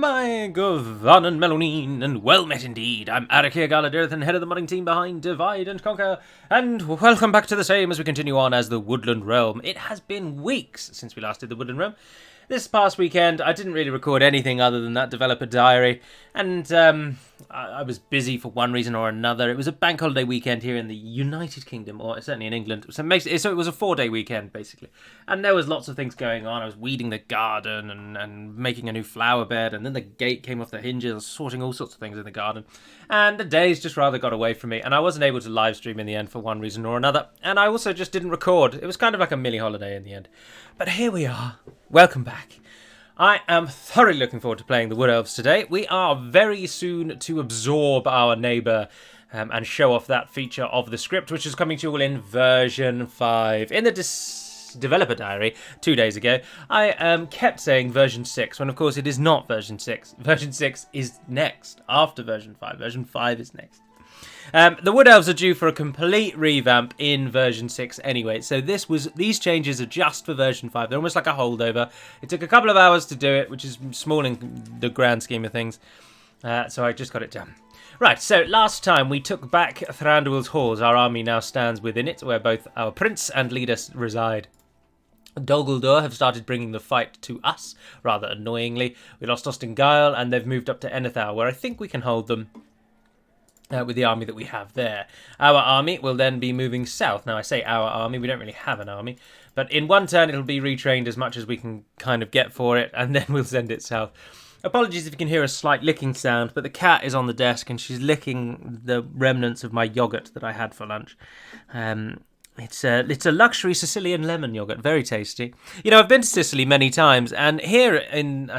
my Govann and Melonine, and well met indeed. I'm Arakir Galadirth, head of the modding team behind Divide and Conquer, and welcome back to the same as we continue on as the Woodland Realm. It has been weeks since we last did the Woodland Realm. This past weekend, I didn't really record anything other than that developer diary, and I was busy for one reason or another. It was a bank holiday weekend here in the United Kingdom, or certainly in England, so it was a 4-day weekend, basically. And there was lots of things going on. I was weeding the garden and making a new flower bed, and then the gate came off the hinges. I was sorting all sorts of things in the garden. And the days just rather got away from me, and I wasn't able to live stream in the end for one reason or another. And I also just didn't record. It was kind of like a mini holiday in the end. But here we are. Welcome back. I am thoroughly looking forward to playing the Wood Elves today. We are very soon to absorb our neighbour and show off that feature of the script, which is coming to you all in version 5. In the developer diary 2 days ago, I kept saying version 6, when of course it is not version 6. Version 6 is next, after version 5. Version 5 is next. The Wood Elves are due for a complete revamp in version 6 anyway, so these changes are just for version 5. They're almost like a holdover. It took a couple of hours to do it, which is small in the grand scheme of things, so I just got it done. Right, so last time we took back Thranduil's halls. Our army now stands within it, where both our prince and leader reside. Dol Guldur have started bringing the fight to us, rather annoyingly. We lost Ostingyle, and they've moved up to Enethal, where I think we can hold them. With the army that we have there. Our army will then be moving south. Now, I say our army, we don't really have an army, but in one turn it'll be retrained as much as we can kind of get for it, and then we'll send it south. Apologies if you can hear a slight licking sound, but the cat is on the desk and she's licking the remnants of my yoghurt that I had for lunch. It's a luxury Sicilian lemon yogurt, very tasty. You know, I've been to Sicily many times, and here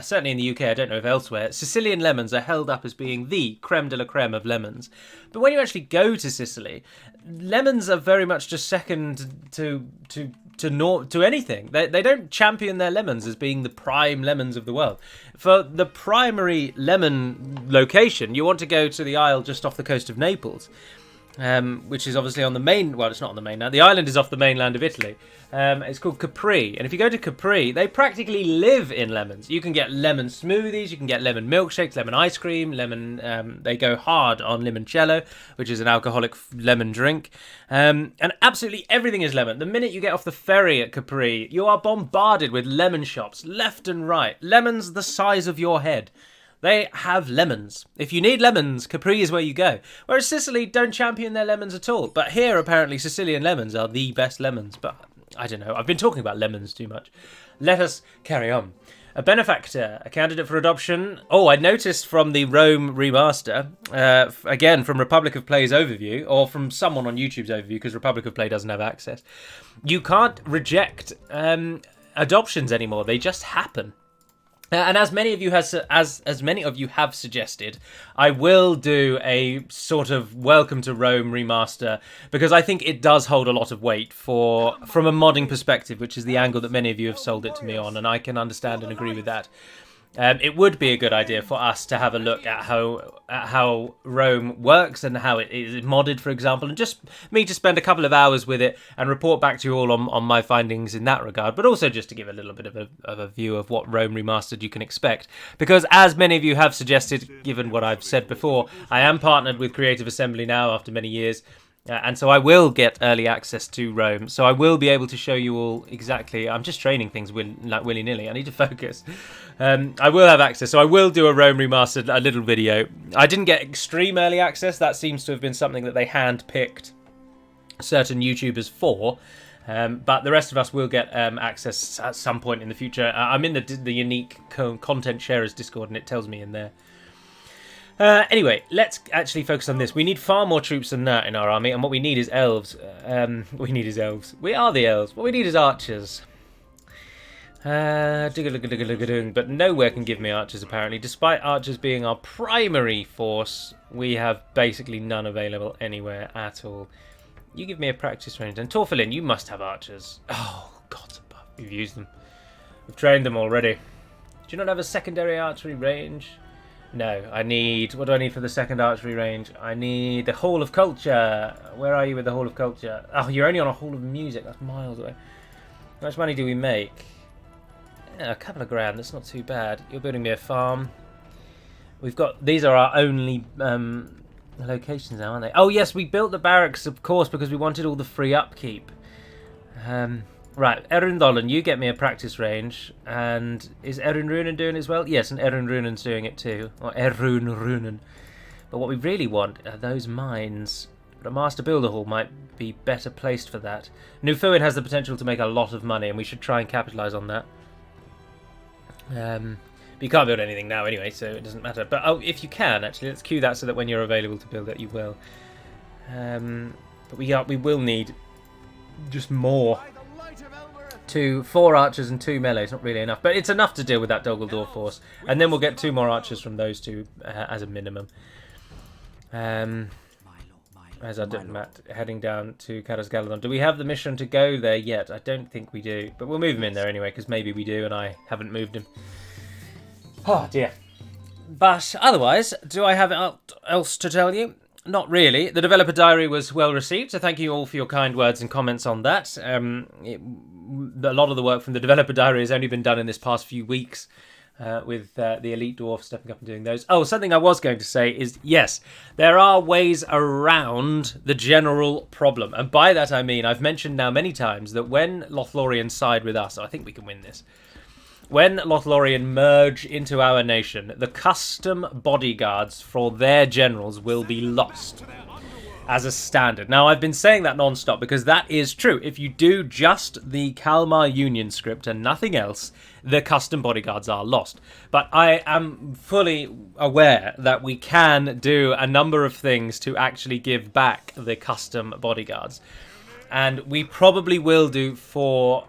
certainly in the UK, I don't know if elsewhere, Sicilian lemons are held up as being the creme de la creme of lemons. But when you actually go to Sicily, lemons are very much just second to anything. They don't champion their lemons as being the prime lemons of the world. For the primary lemon location, you want to go to the isle just off the coast of Naples. Which is obviously on the main... Well, it's not on the mainland. The island is off the mainland of Italy. It's called Capri. And if you go to Capri, they practically live in lemons. You can get lemon smoothies, you can get lemon milkshakes, lemon ice cream, lemon... they go hard on limoncello, which is an alcoholic lemon drink. And absolutely everything is lemon. The minute you get off the ferry at Capri, you are bombarded with lemon shops, left and right. Lemons the size of your head. They have lemons. If you need lemons, Capri is where you go. Whereas Sicily don't champion their lemons at all. But here, apparently, Sicilian lemons are the best lemons. But I don't know. I've been talking about lemons too much. Let us carry on. A benefactor, a candidate for adoption. Oh, I noticed from the Rome remaster, again, from Republic of Play's overview, or from someone on YouTube's overview, because Republic of Play doesn't have access, you can't reject adoptions anymore. They just happen. And as many of you have suggested, I will do a sort of Welcome to Rome remaster, because I think it does hold a lot of weight from a modding perspective, which is the angle that many of you have sold it to me on, and I can understand and agree with that. It would be a good idea for us to have a look at how Rome works and how it is modded, for example, and just me to spend a couple of hours with it and report back to you all on my findings in that regard, but also just to give a little bit of a view of what Rome Remastered you can expect. Because as many of you have suggested, given what I've said before, I am partnered with Creative Assembly now after many years. And so I will get early access to Rome. So I will be able to show you all exactly... I'm just training things willy-nilly. I need to focus. I will have access. So I will do a Rome Remastered, a little video. I didn't get extreme early access. That seems to have been something that they hand-picked certain YouTubers for. But the rest of us will get access at some point in the future. I'm in the unique content sharers Discord, and it tells me in there. Anyway, let's actually focus on this. We need far more troops than that in our army, and what we need is elves. We are the elves. What we need is archers. But nowhere can give me archers, apparently. Despite archers being our primary force, we have basically none available anywhere at all. You give me a practice range. And Torfilin, you must have archers. Oh, gods above. We've used them. We've trained them already. Do you not have a secondary archery range? No, what do I need for the second archery range? I need the Hall of Culture. Where are you with the Hall of Culture? Oh, you're only on a Hall of Music. That's miles away. How much money do we make? Yeah, a couple of grand. That's not too bad. You're building me a farm. We've got... These are our only locations now, aren't they? Oh, yes, we built the barracks, of course, because we wanted all the free upkeep. Right, Erin Dolan, you get me a practice range. And is Erin Runen doing it as well? Yes, and Erin Runen's doing it too. Or Erun Runen. But what we really want are those mines. But a Master Builder Hall might be better placed for that. Nufuin has the potential to make a lot of money, and we should try and capitalise on that. But you can't build anything now anyway, so it doesn't matter. But oh, if you can, actually, let's queue that so that when you're available to build it, you will. But we will need just more. 4 archers and 2 melee. It's not really enough, but it's enough to deal with that Doggeldor force. And then we'll get 2 more archers from those 2 as a minimum. As our diplomat heading down to Karas Galadon. Do we have the mission to go there yet? I don't think we do, but we'll move him in there anyway, because maybe we do and I haven't moved him. Oh dear. But otherwise, do I have else to tell you? Not really. The developer diary was well received, so thank you all for your kind words and comments on that. A lot of the work from the developer diary has only been done in this past few weeks, with the Elite Dwarf stepping up and doing those. Oh, something I was going to say is, yes, there are ways around the general problem. And by that I mean, I've mentioned now many times that when Lothlorien side with us, I think we can win this. When Lothlorien merge into our nation, the custom bodyguards for their generals will be lost as a standard. Now, I've been saying that non-stop because that is true. If you do just the Kalmar Union script and nothing else, the custom bodyguards are lost. But I am fully aware that we can do a number of things to actually give back the custom bodyguards. And we probably will do for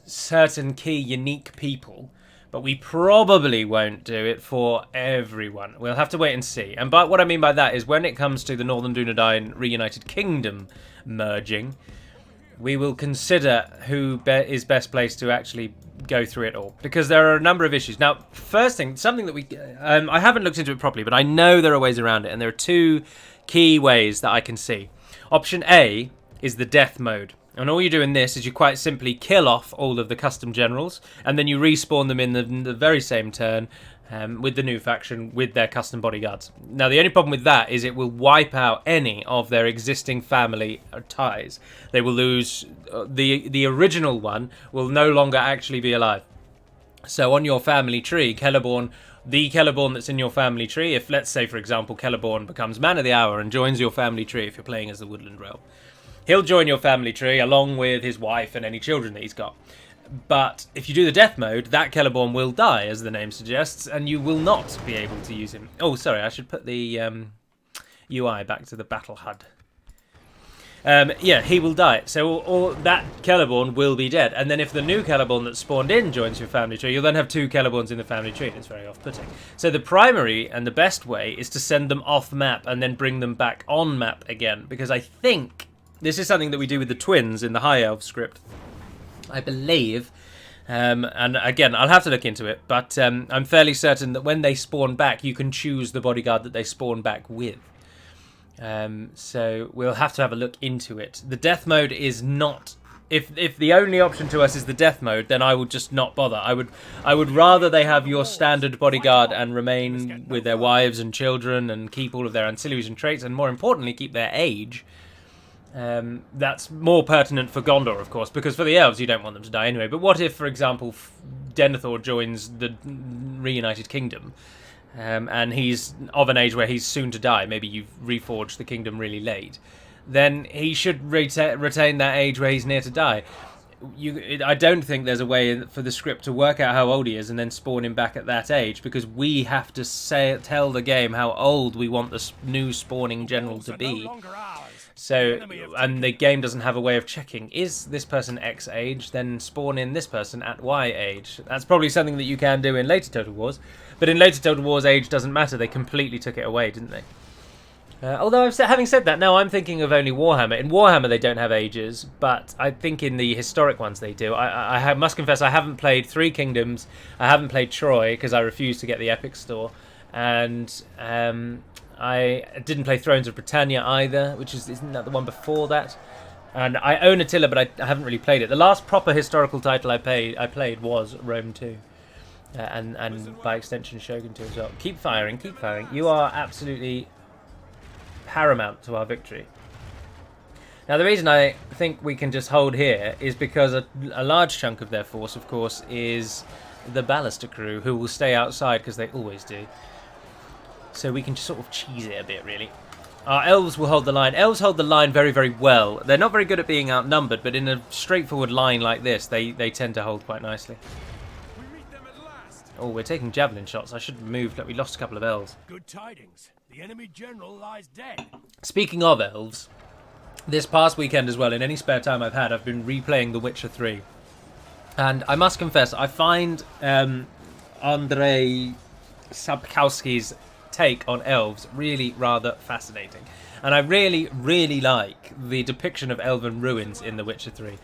certain key unique people, but we probably won't do it for everyone. We'll have to wait and see. And but what I mean by that is when it comes to the Northern Dunedain Reunited Kingdom merging, we will consider who is best placed to actually go through it all, because there are a number of issues. Now, first thing, something that we I haven't looked into it properly, but I know there are ways around it, and there are 2 key ways that I can see. Option A is the death mode. And all you do in this is you quite simply kill off all of the custom generals, and then you respawn them in the very same turn with the new faction with their custom bodyguards. Now, the only problem with that is it will wipe out any of their existing family ties. They will lose... The original one will no longer actually be alive. So on your family tree, Celeborn... The Celeborn that's in your family tree, if, let's say, for example, Celeborn becomes Man of the Hour and joins your family tree if you're playing as the Woodland Realm, he'll join your family tree along with his wife and any children that he's got. But if you do the death mode, that Celeborn will die, as the name suggests, and you will not be able to use him. Oh, sorry, I should put the UI back to the battle HUD. Yeah, he will die. So that Celeborn will be dead. And then if the new Celeborn that spawned in joins your family tree, you'll then have 2 Celeborns in the family tree. It's very off-putting. So the primary and the best way is to send them off-map and then bring them back on-map again. Because I think... This is something that we do with the twins in the High Elf script, I believe. And again, I'll have to look into it, but I'm fairly certain that when they spawn back, you can choose the bodyguard that they spawn back with. So we'll have to have a look into it. The death mode is not... If the only option to us is the death mode, then I would just not bother. I would rather they have your standard bodyguard and remain with their wives and children and keep all of their ancillaries and traits, and more importantly, keep their age. That's more pertinent for Gondor, of course, because for the elves you don't want them to die anyway. But what if, for example, Denethor joins the Reunited Kingdom, and he's of an age where he's soon to die? Maybe you've reforged the kingdom really late. Then he should retain that age where he's near to die. I don't think there's a way for the script to work out how old he is and then spawn him back at that age, because we have to tell the game how old we want the new spawning general to be. So, and the game doesn't have a way of checking, is this person X age, then spawn in this person at Y age. That's probably something that you can do in later Total Wars, but in later Total Wars age doesn't matter. They completely took it away, didn't they? Although, having said that, now I'm thinking of only Warhammer. In Warhammer they don't have ages, but I think in the historic ones they do. I must confess I haven't played Three Kingdoms, I haven't played Troy because I refused to get the Epic Store, and I didn't play Thrones of Britannia either, which isn't that the one before that? And I own Attila, but I haven't really played it. The last proper historical title I played was Rome 2. and by extension Shogun 2 as well. Keep firing, keep firing. You are absolutely paramount to our victory. Now, the reason I think we can just hold here is because a large chunk of their force, of course, is the Ballister crew, who will stay outside because they always do. So we can just sort of cheese it a bit, really. Our elves will hold the line. Elves hold the line very, very well. They're not very good at being outnumbered, but in a straightforward line like this, they tend to hold quite nicely. Oh, we're taking javelin shots. I should have moved. Look, we lost a couple of elves. Good tidings. The enemy general lies dead. Speaking of elves, this past weekend as well, in any spare time I've had, I've been replaying The Witcher 3. And I must confess, I find Andrzej Sapkowski's take on elves really rather fascinating. And I really, really like the depiction of elven ruins in The Witcher 3.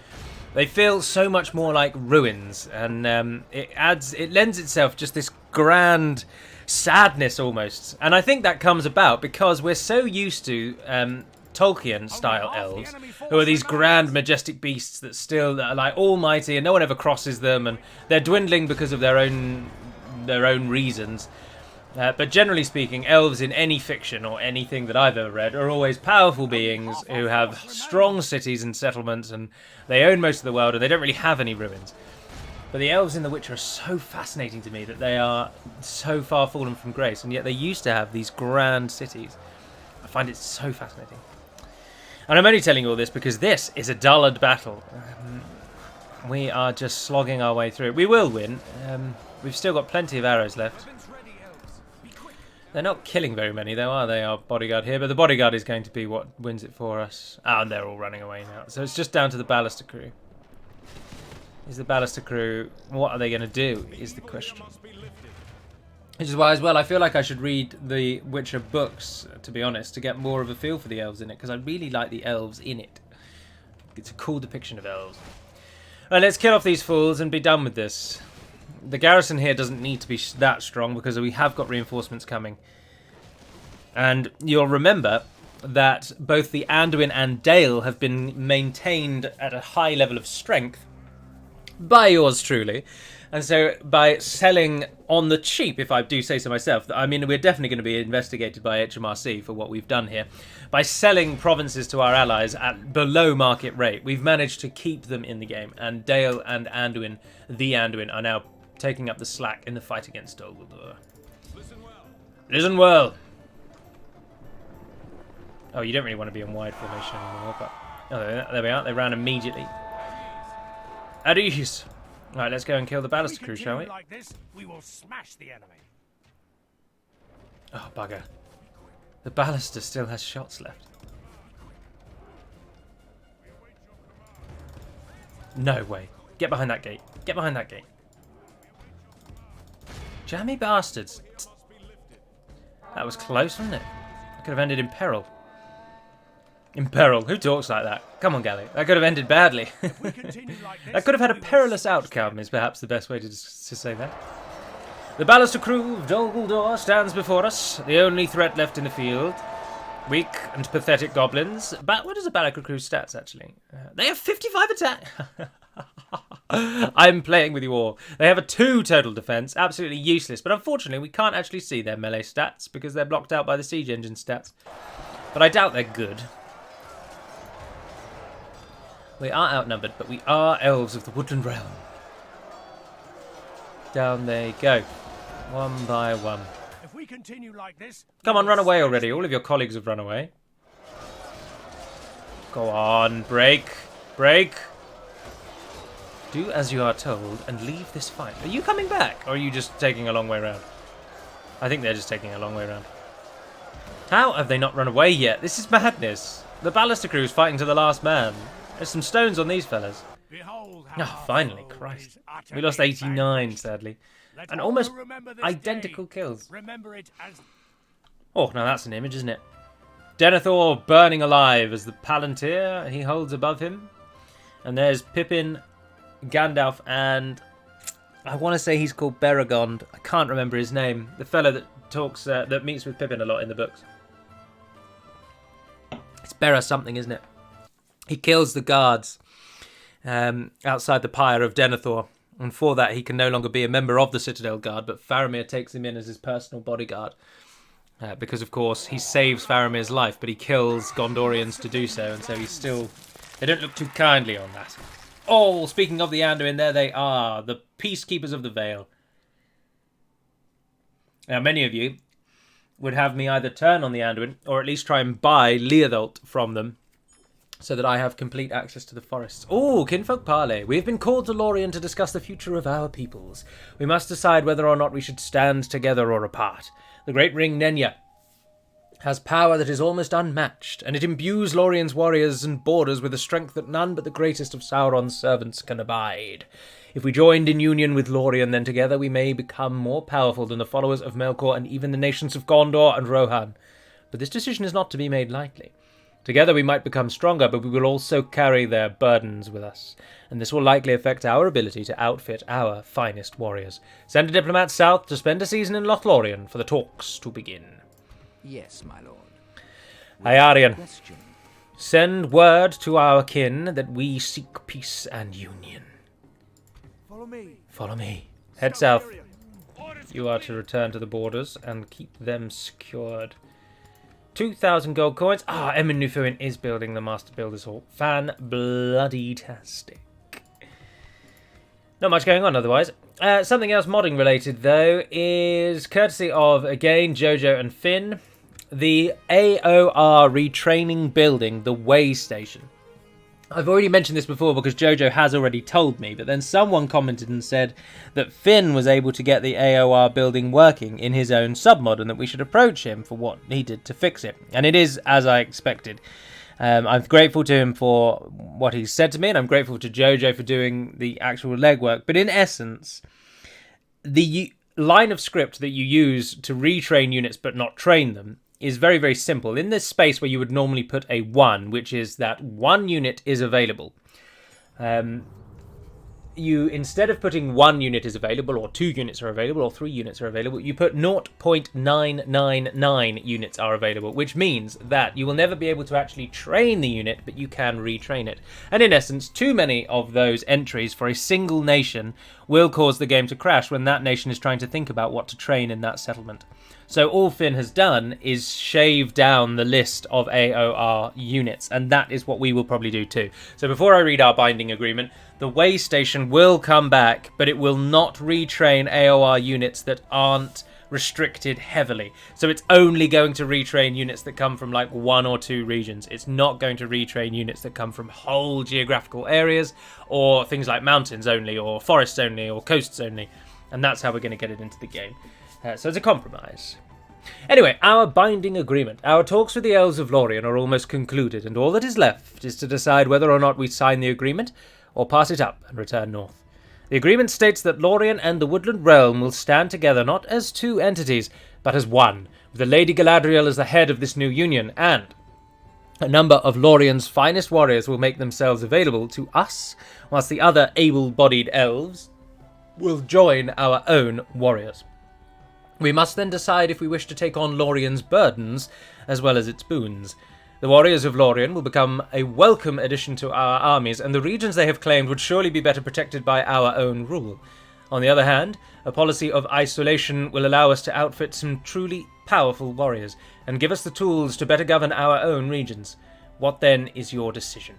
They feel so much more like ruins, and it lends itself just this grand sadness almost. And I think that comes about because we're so used to Tolkien-style elves, who are these grand, majestic beasts that still are like almighty, and no one ever crosses them, and they're dwindling because of their own reasons. But generally speaking, elves in any fiction or anything that I've ever read are always powerful beings who have strong cities and settlements, and they own most of the world, and they don't really have any ruins. But the elves in The Witcher are so fascinating to me that they are so far fallen from grace, and yet they used to have these grand cities. I find it so fascinating. And I'm only telling you all this because this is a dullard battle. We are just slogging our way through it. We will win. We've still got plenty of arrows left. They're not killing very many, though, are they, our bodyguard here? But the bodyguard is going to be what wins it for us. Ah, and they're all running away now. So it's just down to the Ballister crew. Is the Ballister crew... What are they going to do, is the question. Which is why, as well, I feel like I should read the Witcher books, to be honest, to get more of a feel for the elves in it, because I really like the elves in it. It's a cool depiction of elves. Alright, let's kill off these fools and be done with this. The garrison here doesn't need to be that strong because we have got reinforcements coming. And you'll remember that both the Anduin and Dale have been maintained at a high level of strength by yours truly. And so by selling on the cheap, if I do say so myself, I mean, we're definitely going to be investigated by HMRC for what we've done here. By selling provinces to our allies at below market rate, we've managed to keep them in the game. And Dale and Anduin, the Anduin, are now taking up the slack in the fight against Dol Guldur. Listen well. Listen well. Oh, you don't really want to be in wide formation anymore, but... Oh, there we are. They ran immediately. At ease. Right, let's go and kill the Ballister crew, shall we? Like this, we will smash the enemy. Oh, bugger. The Ballister still has shots left. No way. Get behind that gate. Get behind that gate. Jammy bastards. That was close, wasn't it? That could have ended in peril. In peril? Who talks like that? Come on, Gally. That could have ended badly. That could have had a perilous outcome, is perhaps the best way to say that. The Ballister crew of Dol Guldur stands before us, the only threat left in the field. Weak and pathetic goblins. What is the Ballister crew's stats, actually? They have 55 attack. I'm playing with you all. They have a 2 total defense, absolutely useless. But unfortunately, we can't actually see their melee stats because they're blocked out by the siege engine stats. But I doubt they're good. We are outnumbered, but we are elves of the Woodland realm. Down they go, one by one. If we continue like this, come on, run away already. All of your colleagues have run away. Go on, break, break. Do as you are told and leave this fight. Are you coming back, or are you just taking a long way round? I think they're just taking a long way round. How have they not run away yet? This is madness. The Ballister crew is fighting to the last man. There's some stones on these fellas. Oh, finally, Christ. We lost 89, sadly. And almost identical kills. Oh, now that's an image, isn't it? Denethor burning alive as the Palantir he holds above him. And there's Pippin, Gandalf, and I want to say he's called Beregond. I can't remember his name. The fellow that talks, that meets with Pippin a lot in the books. It's Bera something, isn't it? He kills the guards outside the pyre of Denethor And for that, he can no longer be a member of the Citadel Guard, but Faramir takes him in as his personal bodyguard. Because, of course, he saves Faramir's life, but he kills Gondorians to do so, and so he's still... They don't look too kindly on that. Oh, speaking of the Anduin, there they are, the Peacekeepers of the Vale. Now, many of you would have me either turn on the Anduin, or at least try and buy Leodholt from them, so that I have complete access to the forests. Oh, Kinfolk Parley. We have been called to Lorien to discuss the future of our peoples. We must decide whether or not we should stand together or apart. The Great Ring Nenya has power that is almost unmatched, and it imbues Lorien's warriors and borders with a strength that none but the greatest of Sauron's servants can abide. If we joined in union with Lorien, then together we may become more powerful than the followers of Melkor and even the nations of Gondor and Rohan. But this decision is not to be made lightly. Together we might become stronger, but we will also carry their burdens with us, and this will likely affect our ability to outfit our finest warriors. Send a diplomat south to spend a season in Lothlorien for the talks to begin. Yes, my lord. Adrian, Question. send word to our kin that we seek peace and union. Follow me. Follow me. Head south. You are to return to the borders and keep them secured. 2,000 gold coins. Emin Nufuin is building the Master Builder's Hall. Fan-bloody-tastic. Not much going on otherwise. Something else modding related, though, is courtesy of, again, Jojo and Finn, the AOR retraining building, the Way Station. I've already mentioned this before because Jojo has already told me, but then someone commented and said that Finn was able to get the AOR building working in his own submod and that we should approach him for what he did to fix it. And it is as I expected. I'm grateful to him for what he said to me, and I'm grateful to Jojo for doing the actual legwork. But in essence, the line of script that you use to retrain units but not train them is very, very simple. In this space where you would normally put a 1, which is that one unit is available, you, instead of putting 1 unit is available, or 2 units are available, or 3 units are available, you put 0.999 units are available, which means that you will never be able to actually train the unit, but you can retrain it. And in essence, too many of those entries for a single nation will cause the game to crash when that nation is trying to think about what to train in that settlement. So all Finn has done is shave down the list of AOR units, and that is what we will probably do too. So before I read our binding agreement, the Way Station will come back, but it will not retrain AOR units that aren't restricted heavily. So it's only going to retrain units that come from like 1 or 2 regions. It's not going to retrain units that come from whole geographical areas, or things like mountains only, or forests only, or coasts only. And that's how we're going to get it into the game. So it's a compromise. Anyway, our binding agreement. Our talks with the elves of Lorien are almost concluded, and all that is left is to decide whether or not we sign the agreement, or pass it up and return north. The agreement states that Lorien and the Woodland realm will stand together not as 2 entities, but as one, with the Lady Galadriel as the head of this new union, and a number of Lorien's finest warriors will make themselves available to us, whilst the other able-bodied elves will join our own warriors. We must then decide if we wish to take on Lorien's burdens as well as its boons. The warriors of Lorien will become a welcome addition to our armies, and the regions they have claimed would surely be better protected by our own rule. On the other hand, a policy of isolation will allow us to outfit some truly powerful warriors, and give us the tools to better govern our own regions. What then is your decision?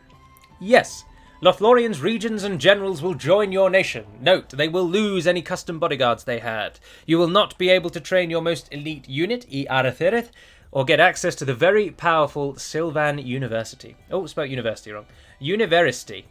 Yes, Lothlorien's regions and generals will join your nation. Note, they will lose any custom bodyguards they had. You will not be able to train your most elite unit, I Aratherith, or get access to the very powerful Sylvan University. Oh, spelled university wrong. University.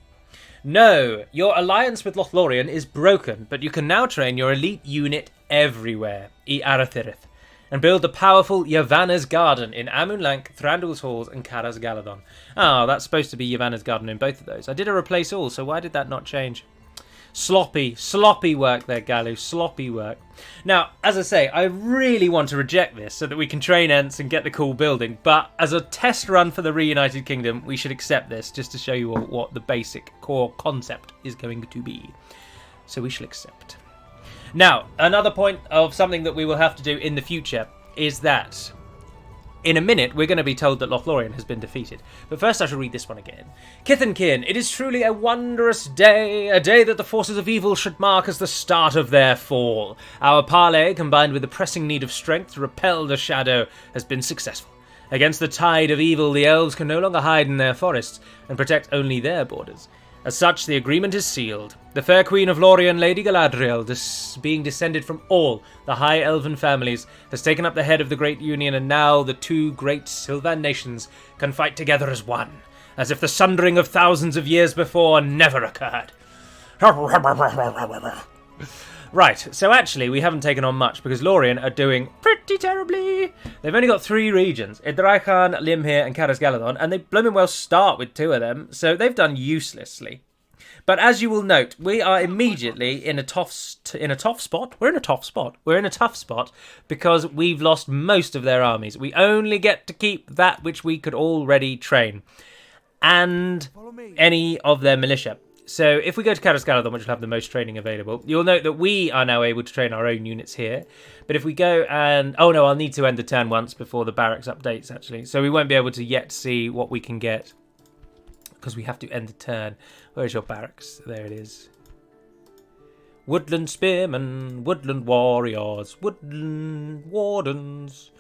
No, your alliance with Lothlorien is broken, but you can now train your elite unit everywhere, I Aratherith, and build the powerful Yavanna's Garden in Amunlank, Thranduil's Halls, and Karaz Galadon. That's supposed to be Yavanna's Garden in both of those. I did a replace all, so why did that not change? Sloppy work there, Galu. Sloppy work. Now, as I say, I really want to reject this so that we can train Ents and get the cool building, but as a test run for the Reunited Kingdom, we should accept this just to show you all what the basic core concept is going to be. So we shall accept. Now, another point of something that we will have to do in the future is that In a minute, we're going to be told that Lothlorien has been defeated. But first I shall read this one again. Kith and kin, it is truly a wondrous day, a day that the forces of evil should mark as the start of their fall. Our parley, combined with the pressing need of strength to repel the shadow, has been successful. Against the tide of evil, the elves can no longer hide in their forests and protect only their borders. As such, the agreement is sealed. The fair queen of Lorien, Lady Galadriel, being descended from all the high elven families, has taken up the head of the Great Union, and now the two great Sylvan nations can fight together as one, as if the sundering of thousands of years before never occurred. Right, so actually we haven't taken on much because Lorien are doing pretty terribly. They've only got 3 regions, Idrichan, Limhir and Caras Galadon, and they blooming well start with 2 of them, so they've done uselessly. But as you will note, we are immediately in a tough spot. We're in a tough spot because we've lost most of their armies. We only get to keep that which we could already train, and any of their militia. So if we go to Caras Galadon, which will have the most training available, you'll note that we are now able to train our own units here. But if we go and... Oh no, I'll need to end the turn once before the barracks updates, actually. So we won't be able to yet see what we can get, because we have to end the turn. Where's your barracks? There it is. Woodland spearmen, woodland warriors, woodland wardens...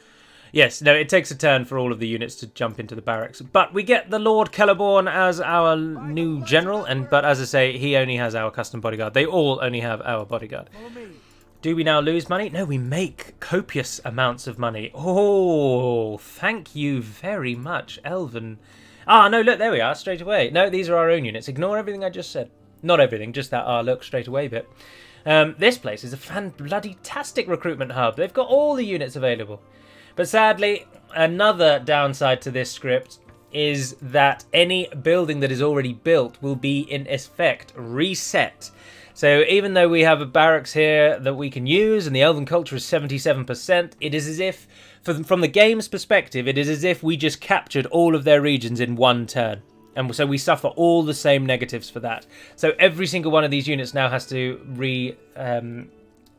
Yes, no, it takes a turn for all of the units to jump into the barracks. But we get the Lord Celeborn as our new general, but as I say, he only has our custom bodyguard. They all only have our bodyguard. Do we now lose money? No, we make copious amounts of money. Oh, thank you very much, Elven. Ah, no, look, there we are, straight away. No, these are our own units. Ignore everything I just said. Not everything, just that look straight away bit. This place is a fan-bloody-tastic recruitment hub. They've got all the units available. But sadly, another downside to this script is that any building that is already built will be, in effect, reset. So even though we have a barracks here that we can use and the elven culture is 77%, it is as if, from the game's perspective, it is as if we just captured all of their regions in one turn. And so we suffer all the same negatives for that. So every single one of these units now has to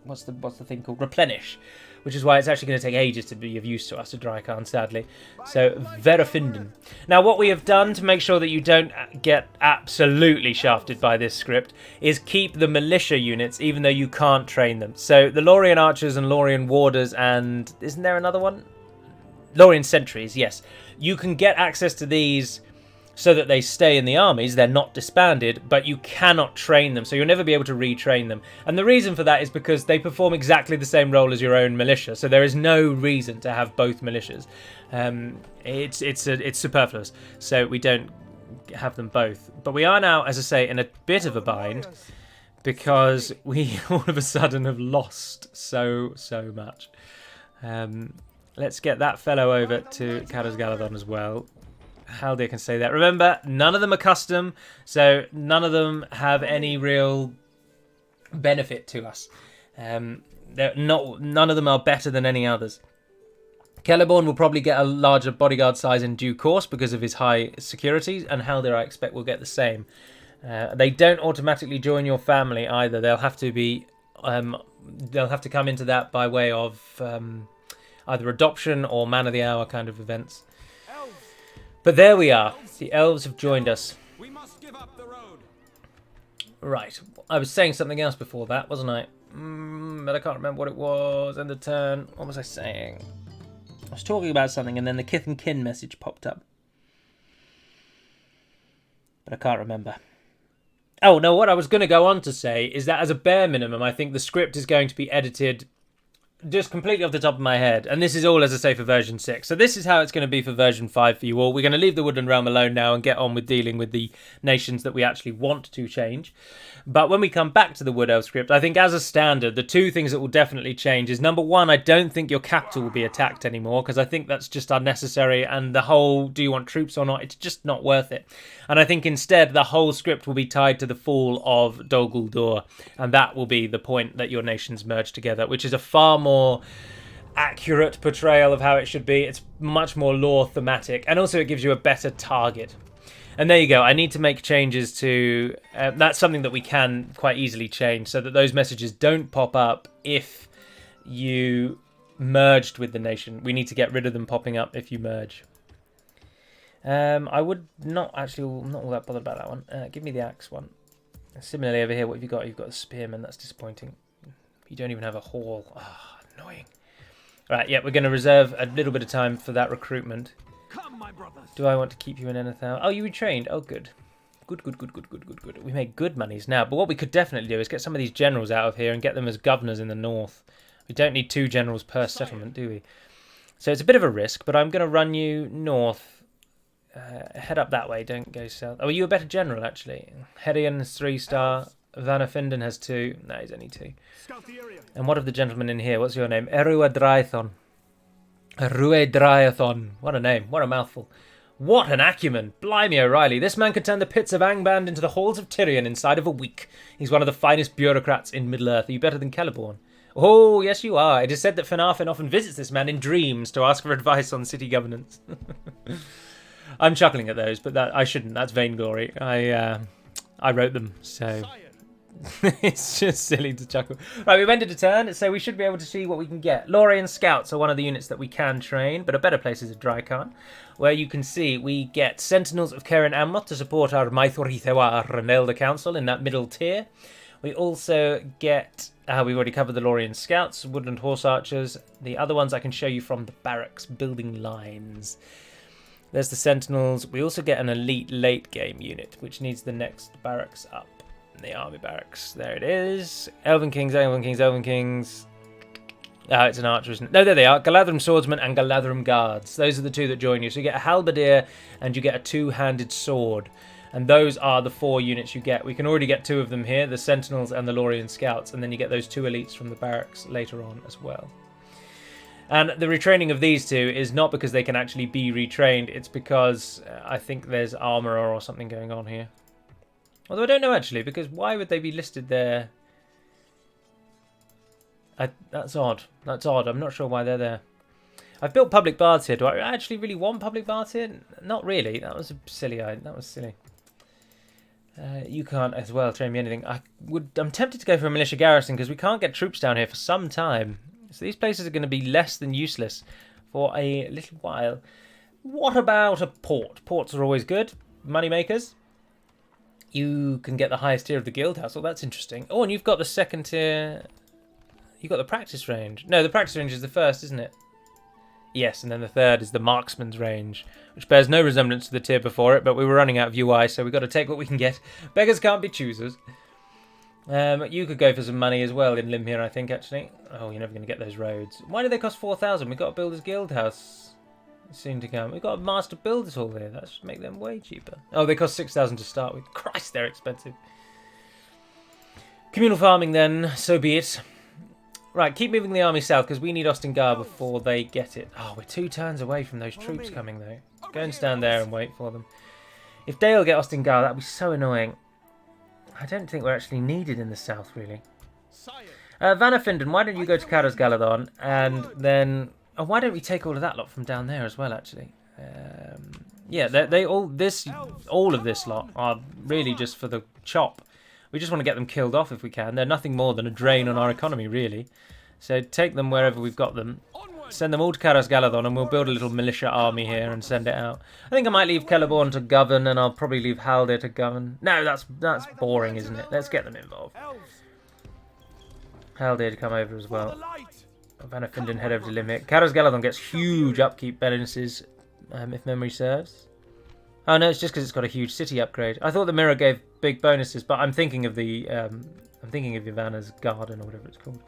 what's the thing called? Replenish. Which is why it's actually going to take ages to be of use to us, Adrichan, sadly. So, Verafinden. Now, what we have done to make sure that you don't get absolutely shafted by this script is keep the militia units, even though you can't train them. So, the Lorien archers and Lorien warders and... Isn't there another one? Lorien sentries, yes. You can get access to these so that they stay in the armies. They're not disbanded, but you cannot train them, so you'll never be able to retrain them. And the reason for that is because they perform exactly the same role as your own militia, so there is no reason to have both militias. It's superfluous, so we don't have them both. But we are now, as I say, in a bit of a bind because we all of a sudden have lost so much. Let's get that fellow over to Caras Galadon as well. Haldir can say that. Remember, none of them are custom, so none of them have any real benefit to us. None of them are better than any others. Celeborn will probably get a larger bodyguard size in due course because of his high security, and Haldir, I expect, will get the same. They don't automatically join your family either. They'll have to be, they'll have to come into that by way of either adoption or man of the hour kind of events. But there we are. The elves have joined us. We must give up the road. Right. I was saying something else before that, wasn't I? But I can't remember what it was. End of turn. What was I saying? I was talking about something and then the kith and kin message popped up. But I can't remember. Oh, no, what I was going to go on to say is that as a bare minimum, I think the script is going to be edited just completely off the top of my head. And this is all, as I say, for version 6. So this is how it's going to be for version 5 for you all. We're going to leave the Woodland Realm alone now and get on with dealing with the nations that we actually want to change. But when we come back to the Wood Elf script, I think as a standard, the 2 things that will definitely change is, number 1, I don't think your capital will be attacked anymore, because I think that's just unnecessary, and the whole, do you want troops or not, it's just not worth it. And I think instead, the whole script will be tied to the fall of Dol Guldur, and that will be the point that your nations merge together, which is a far more accurate portrayal of how it should be. It's much more lore thematic, and also it gives you a better target. And there you go. I need to make changes to... that's something that we can quite easily change so that those messages don't pop up if you merged with the nation. We need to get rid of them popping up if you merge. I would not actually, I'm not all that bothered about that one. Give me the axe one. Similarly over here, what have you got? You've got a spearman. That's disappointing. You don't even have a hall. Ah, annoying. Right, yeah, we're going to reserve a little bit of time for that recruitment. Come, my brothers. Do I want to keep you in anything? Oh, you retrained. Oh, good. Good. We make good monies now. But what we could definitely do is get some of these generals out of here and get them as governors in the north. We don't need 2 generals per settlement, do we? So it's a bit of a risk, but I'm going to run you north. Head up that way, don't go south. Oh, are you a better general, actually? Hedion has 3-star. Vanafinden has 2. No, he's only 2. Scout the area. And what of the gentlemen in here? What's your name? Eruadraithon. Eruadraithon. What a name. What a mouthful. What an acumen. Blimey O'Reilly. This man could turn the pits of Angband into the halls of Tyrion inside of a week. He's one of the finest bureaucrats in Middle-earth. Are you better than Celeborn? Oh, yes you are. It is said that Finarfin often visits this man in dreams to ask for advice on city governance. I'm chuckling at those, but that I shouldn't. That's vainglory. I wrote them, so it's just silly to chuckle. Right, we've ended a turn, so we should be able to see what we can get. Lorien Scouts are one of the units that we can train, but a better place is a Drykarn, where you can see we get Sentinels of Keren Amroth to support our Maithorithewar and Elder Council in that middle tier. We also get, we've already covered the Lorien Scouts, Woodland Horse Archers. The other ones I can show you from the barracks building lines. There's the Sentinels. We also get an elite late game unit, which needs the next barracks up. The army barracks. There it is. Elven Kings. Oh, it's an archer, isn't it? No, there they are. Galadrim Swordsmen and Galadrim Guards. Those are the 2 that join you. So you get a halberdier and you get a 2-handed sword. And those are the 4 units you get. We can already get 2 of them here, the Sentinels and the Lorien Scouts. And then you get those 2 elites from the barracks later on as well. And the retraining of these 2 is not because they can actually be retrained. It's because I think there's armor or something going on here. Although I don't know actually, because why would they be listed there? That's odd. That's odd. I'm not sure why they're there. I've built public baths here. Do I actually really want public baths here? Not really. That was a silly. That was silly. You can't as well train me anything. I'm tempted to go for a militia garrison because we can't get troops down here for some time. So these places are going to be less than useless for a little while. What about a port? Ports are always good. Money makers. You can get the highest tier of the guild house. Oh, that's interesting. Oh, and you've got the 2nd tier. You've got the practice range. No, the practice range is the 1st, isn't it? Yes, and then the 3rd is the marksman's range, which bears no resemblance to the tier before it, but we were running out of UI, so we've got to take what we can get. Beggars can't be choosers. You could go for some money as well in Limhir, I think, actually. Oh, you're never going to get those roads. Why do they cost 4,000? We've got a builder's guild house soon to come. We've got a master builders hall here. That should make them way cheaper. Oh, they cost 6,000 to start with. Christ, they're expensive. Communal farming then, so be it. Right, keep moving the army south because we need Ostingar before they get it. Oh, we're 2 turns away from those troops coming though. Go and stand there and wait for them. If Dale get Ostingar, that'd be so annoying. I don't think we're actually needed in the south, really. Vanafinden, why don't you go to Karas Galadon and then... Oh, why don't we take all of that lot from down there as well, actually? Yeah, all of this lot are really just for the chop. We just want to get them killed off if we can. They're nothing more than a drain on our economy, really. So take them wherever we've got them. Send them all to Karas Galadon and we'll build a little militia army here and send it out. I think I might leave Celeborn to govern and I'll probably leave Haldir to govern. No, that's boring, isn't it? Let's get them involved. Haldir to come over as well. Vanafinden head over to Limit. Karas Galadon gets huge upkeep bonuses, if memory serves. Oh no, it's just because it's got a huge city upgrade. I thought the mirror gave big bonuses, but I'm thinking of the Yavanna's Garden or whatever it's called.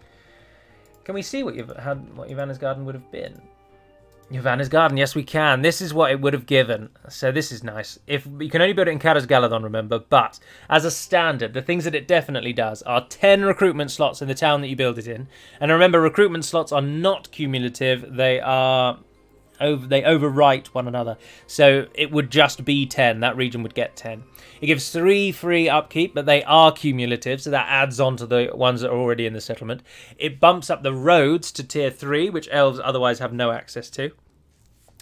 Can we see what Yavanna's Garden would have been? Yavanna's Garden, yes we can. This is what it would have given. So this is nice. If you can only build it in Karas Galadon, remember, but as a standard, the things that it definitely does are 10 recruitment slots in the town that you build it in. And remember, recruitment slots are not cumulative. They overwrite one another. So it would just be 10. That region would get 10. It gives 3 free upkeep, but they are cumulative, so that adds on to the ones that are already in the settlement. It bumps up the roads to tier 3, which elves otherwise have no access to.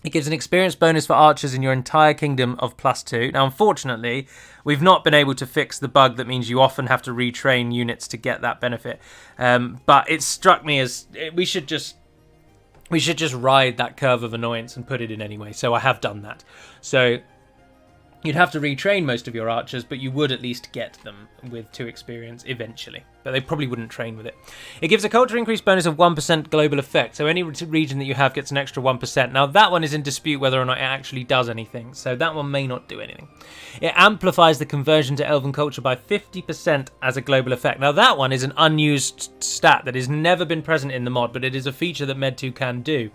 It gives an experience bonus for archers in your entire kingdom of +2. Now, unfortunately, we've not been able to fix the bug that means you often have to retrain units to get that benefit. But it struck me as we should just we should just ride that curve of annoyance and put it in anyway. So I have done that. So you'd have to retrain most of your archers, but you would at least get them with 2 experience eventually. But they probably wouldn't train with it. It gives a culture increase bonus of 1% global effect. So any region that you have gets an extra 1%. Now that one is in dispute whether or not it actually does anything. So that one may not do anything. It amplifies the conversion to elven culture by 50% as a global effect. Now that one is an unused stat that has never been present in the mod, but it is a feature that Med 2 can do.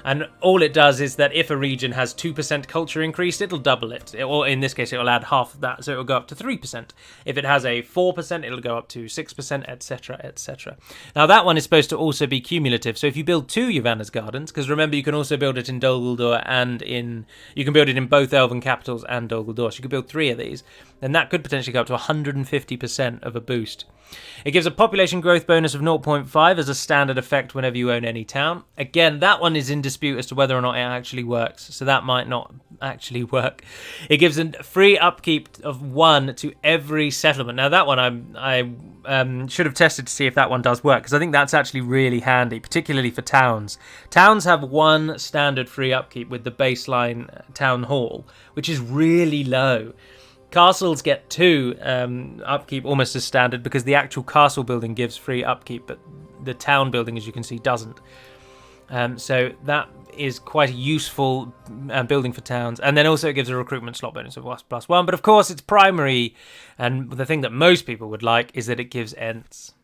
And all it does is that if a region has 2% culture increase, it'll double it. Or in this case, it'll add half of that, so it'll go up to 3%. If it has a 4%, it'll go up to 6%, etc., etc. Now that one is supposed to also be cumulative. So if you build 2 Yavanna's Gardens, because remember you can also build it in Dol Guldur and you can build it in both Elven capitals and Dol Guldur. So you could build 3 of these, then that could potentially go up to 150% of a boost. It gives a population growth bonus of 0.5 as a standard effect whenever you own any town. Again, that one is in dispute as to whether or not it actually works, so that might not actually work. It gives a free upkeep of 1 to every settlement. Now that one I should have tested to see if that one does work, because I think that's actually really handy, particularly for towns. Towns have 1 standard free upkeep with the baseline town hall, which is really low. Castles get 2 upkeep almost as standard because the actual castle building gives free upkeep, but the town building, as you can see, doesn't. So that is quite a useful building for towns. And then also it gives a recruitment slot bonus of +1. But of course, its primary, and the thing that most people would like, is that it gives Ents.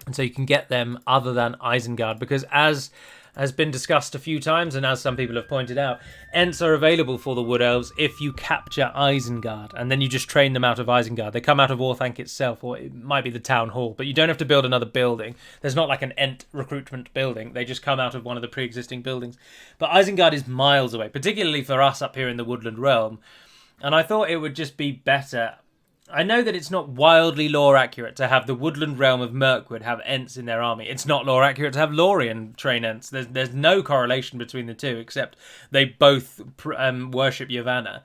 And so you can get them other than Isengard, because as has been discussed a few times, and as some people have pointed out, Ents are available for the Wood Elves if you capture Isengard, and then you just train them out of Isengard. They come out of Orthanc itself, or it might be the Town Hall, but you don't have to build another building. There's not like an Ent recruitment building. They just come out of one of the pre-existing buildings. But Isengard is miles away, particularly for us up here in the Woodland Realm, and I thought it would just be better. I know that it's not wildly lore accurate to have the Woodland Realm of Mirkwood have Ents in their army. It's not lore accurate to have Lorien train Ents. There's no correlation between the two, except they both worship Yavanna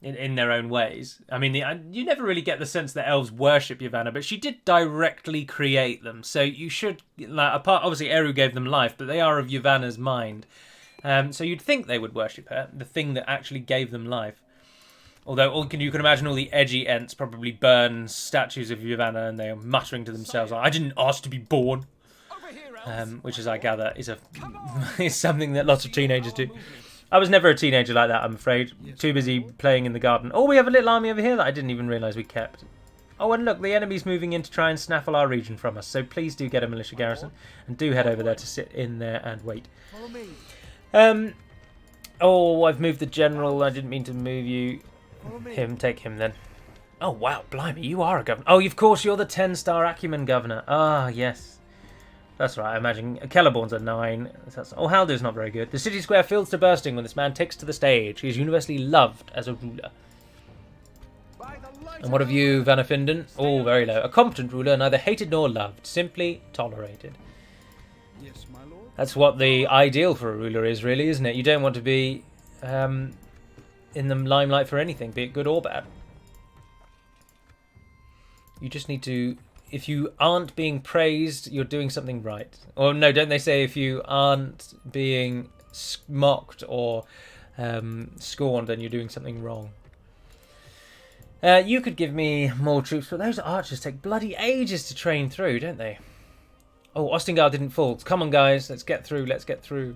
in their own ways. I mean, you never really get the sense that elves worship Yavanna, but she did directly create them. So you should, obviously Eru gave them life, but they are of Yavanna's mind. So you'd think they would worship her, the thing that actually gave them life. Although you can imagine all the edgy Ents probably burn statues of Yavanna and they are muttering to themselves, I didn't ask to be born. Which, as I gather, is something that lots of teenagers do. I was never a teenager like that, I'm afraid. Too busy playing in the garden. Oh, we have a little army over here that I didn't even realise we kept. Oh, and look, the enemy's moving in to try and snaffle our region from us. So please do get a militia garrison and do head over there to sit in there and wait. Oh, I've moved the general. I didn't mean to move you. Take him then. Oh wow, blimey, you are a governor. Oh, of course, you're the 10-star Acumen governor. Ah, yes. That's right, I imagine Celeburn's a 9. Oh, Haldur's not very good. The city square fills to bursting when this man takes to the stage. He is universally loved as a ruler. And what of you, Vanafinden? Oh, very low. A competent ruler, neither hated nor loved, simply tolerated. Yes, my lord. That's what the ideal for a ruler is, really, isn't it? You don't want to be in the limelight for anything, be it good or bad. You just need to... If you aren't being praised, you're doing something right. Or no, don't they say if you aren't being mocked or scorned, then you're doing something wrong. You could give me more troops, but those archers take bloody ages to train through, don't they? Oh, Ostingard didn't fall. Come on, guys, let's get through, let's get through.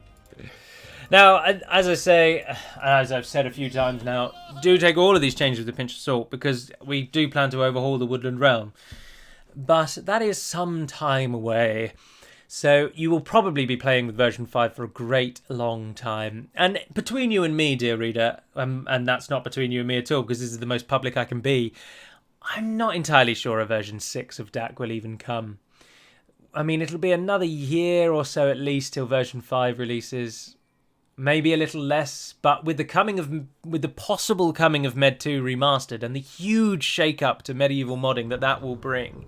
Now, as I say, as I've said a few times now, do take all of these changes with a pinch of salt, because we do plan to overhaul the Woodland Realm. But that is some time away. So you will probably be playing with version 5 for a great long time. And between you and me, dear reader, and that's not between you and me at all, because this is the most public I can be, I'm not entirely sure a version 6 of DaC will even come. I mean, it'll be another year or so at least till version 5 releases. Maybe a little less, but with the possible coming of Med 2 Remastered and the huge shake-up to medieval modding that will bring,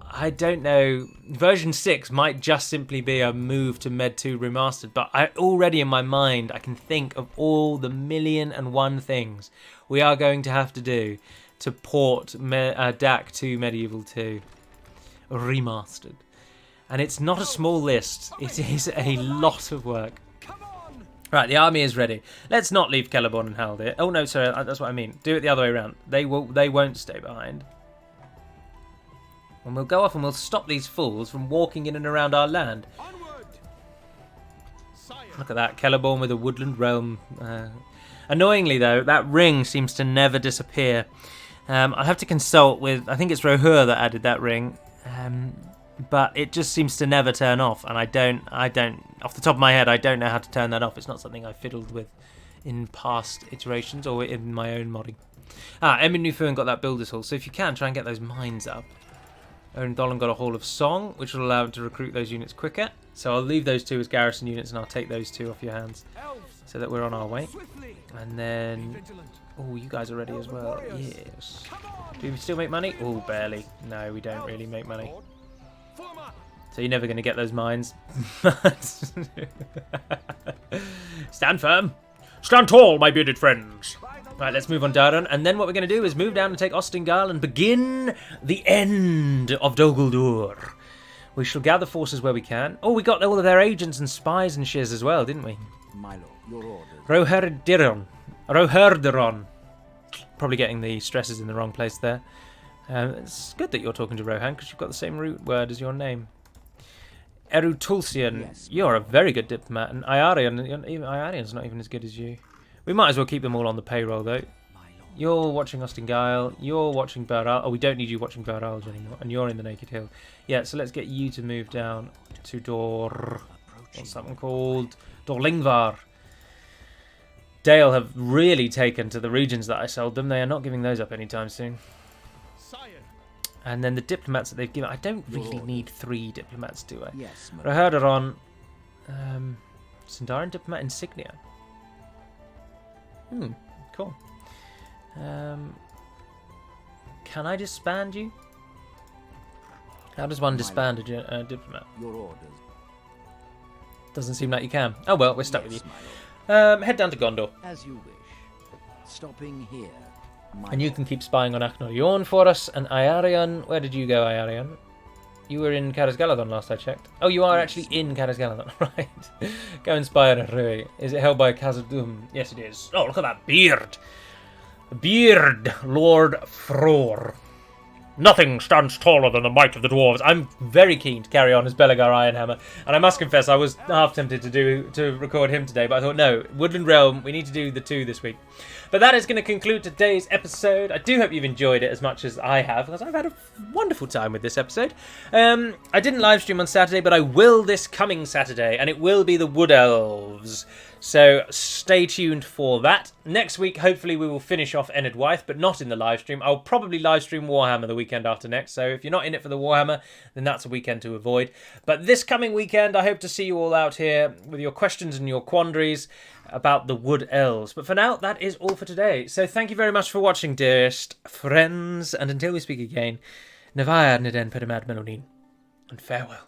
I don't know. Version 6 might just simply be a move to Med 2 Remastered, but already in my mind I can think of all the 1,000,001 things we are going to have to do to port DaC to Medieval 2 Remastered. And it's not a small list. It is a lot of work. Right, the army is ready. Let's not leave Celeborn and Haldir. Oh no, sorry, that's what I mean. Do it the other way around. They won't stay behind. And we'll go off and we'll stop these fools from walking in and around our land. Look at that, Celeborn with a Woodland realm. Annoyingly though, that ring seems to never disappear. I'll have to consult with, I think it's Rohur that added that ring. But it just seems to never turn off, and I don't, off the top of my head, I don't know how to turn that off. It's not something I've fiddled with in past iterations or in my own modding. Emin Nufern got that builder's hall, so if you can, try and get those mines up. Owen Dolan got a hall of song, which will allow him to recruit those units quicker. So I'll leave those 2 as garrison units, and I'll take those 2 off your hands, so that we're on our way. And then, oh, you guys are ready as well. Yes. Do we still make money? Oh, barely. No, we don't really make money. So you're never going to get those mines. Stand firm. Stand tall, my bearded friends. Right, let's move on down. And then what we're going to do is move down and take Ostingal and begin the end of Dol Guldur. We shall gather forces where we can. Oh, we got all of their agents and spies and shiz as well, didn't we? My lord, your orders. Roherderon. Probably getting the stresses in the wrong place there. It's good that you're talking to Rohan because you've got the same root word as your name. Erutulsian, yes, you're a very good diplomat, and Iarian's not even as good as you. We might as well keep them all on the payroll though. You're watching Ostingail, you're watching Baral. Oh, we don't need you watching Baralj anymore, and you're in the Naked Hill. Yeah, so let's get you to move down to what's that one called? Dorlingvar. Dale have really taken to the regions that I sold them. They are not giving those up anytime soon. And then the diplomats that they've given, I don't really need 3 diplomats, do I? Yes, Roherderon, Sindarin diplomat insignia. Cool. Can I disband you? How does one disband a diplomat? Your orders. Doesn't seem like you can. Oh well, we're stuck with you. Head down to Gondor. As you wish. Stopping here. And you can keep spying on Aknor Yorn for us. And Iarian, where did you go, Iarian? You were in Caras Galadon last I checked. Oh, you are actually in Caras Galadon, right? Go and spy on Rui. Is it held by Khazad-dûm? Yes, it is. Oh, look at that beard. Beard, Lord Fror. Nothing stands taller than the might of the dwarves. I'm very keen to carry on as Belegar Ironhammer, and I must confess I was half tempted to record him today, but I thought no, Woodland Realm, we need to do the 2 this week. But that is going to conclude today's episode. I do hope you've enjoyed it as much as I have, because I've had a wonderful time with this episode. I didn't live stream on Saturday, but I will this coming Saturday, and it will be the Wood Elves. So stay tuned for that. Next week, hopefully, we will finish off Enid Wythe, but not in the live stream. I'll probably live stream Warhammer the weekend after next. So if you're not in it for the Warhammer, then that's a weekend to avoid. But this coming weekend, I hope to see you all out here with your questions and your quandaries about the Wood Elves. But for now, that is all for today. So thank you very much for watching, dearest friends. And until we speak again, Navaya Niden Pedamad Melonin, and farewell.